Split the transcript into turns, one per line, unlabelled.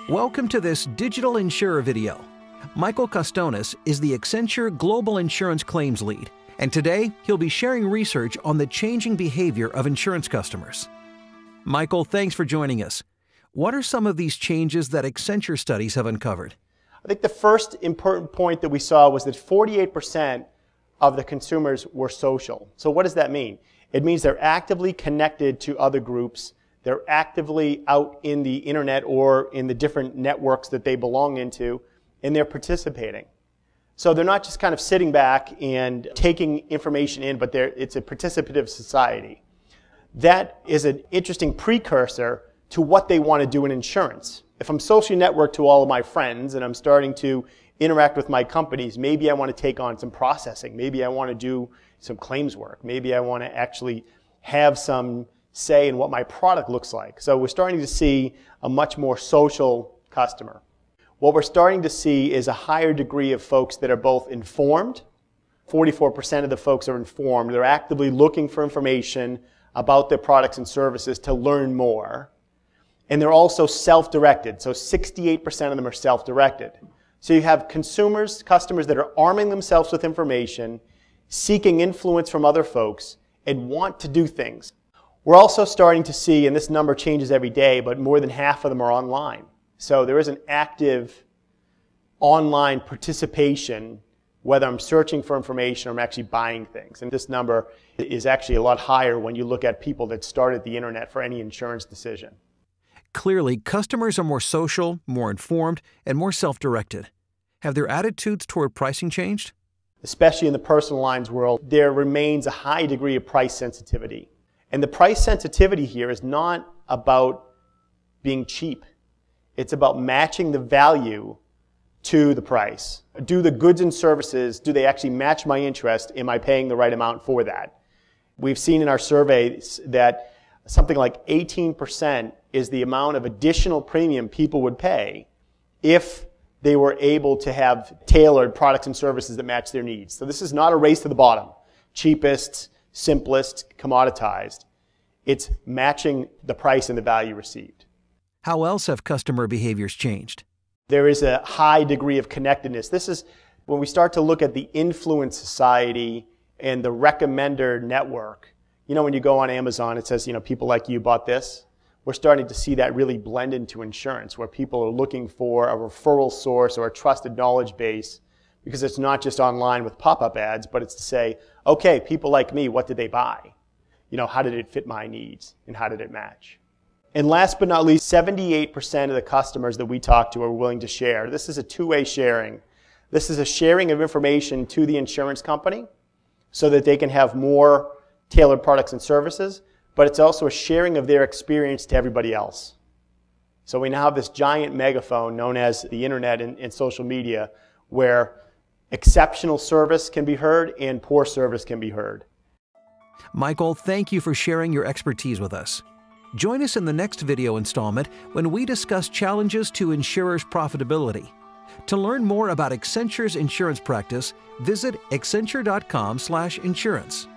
Welcome to this digital insurer video. Michael Costonis is the Accenture Global Insurance Claims Lead, and today he'll be sharing research on the changing behavior of insurance customers. Michael, thanks for joining us. What are some of these changes that Accenture studies have uncovered?
I think the first important point that we saw was that 48% of the consumers were social. So what does that mean? It means they're actively connected to other groups. They're actively out in the internet or in the different networks that they belong into, and they're participating. So they're not just kind of sitting back and taking information in, but it's a participative society. That is an interesting precursor to what they want to do in insurance. If I'm socially networked to all of my friends and I'm starting to interact with my companies, maybe I want to take on some processing. Maybe I want to do some claims work. Maybe I want to actually have some say in what my product looks like. So we're starting to see a much more social customer. What we're starting to see is a higher degree of folks that are both informed. 44% of the folks are informed. They're actively looking for information about their products and services to learn more. And they're also self-directed. So 68% of them are self-directed. So you have customers that are arming themselves with information, seeking influence from other folks, and want to do things. We're also starting to see, and this number changes every day, but more than half of them are online. So there is an active online participation, whether I'm searching for information or I'm actually buying things. And this number is actually a lot higher when you look at people that started the internet for any insurance decision.
Clearly, customers are more social, more informed, and more self-directed. Have their attitudes toward pricing changed?
Especially in the personal lines world, there remains a high degree of price sensitivity. And the price sensitivity here is not about being cheap. It's about matching the value to the price. Do the goods and services, do they actually match my interest? Am I paying the right amount for that? We've seen in our surveys that something like 18% is the amount of additional premium people would pay if they were able to have tailored products and services that match their needs. So this is not a race to the bottom. Cheapest, simplest, commoditized. It's matching the price and the value received.
How else have customer behaviors changed?
There is a high degree of connectedness. This is when we start to look at the influence society and the recommender network. You know, when you go on Amazon, it says, people like you bought this. We're starting to see that really blend into insurance, where people are looking for a referral source or a trusted knowledge base, because it's not just online with pop-up ads, but it's to say, okay, people like me, what did they buy? How did it fit my needs, and how did it match? And last but not least, 78% of the customers that we talk to are willing to share. This is a two-way sharing. This is a sharing of information to the insurance company so that they can have more tailored products and services, but it's also a sharing of their experience to everybody else. So we now have this giant megaphone known as the internet and social media, where exceptional service can be heard and poor service can be heard.
Michael, thank you for sharing your expertise with us. Join us in the next video installment when we discuss challenges to insurers' profitability. To learn more about Accenture's insurance practice, visit accenture.com/insurance.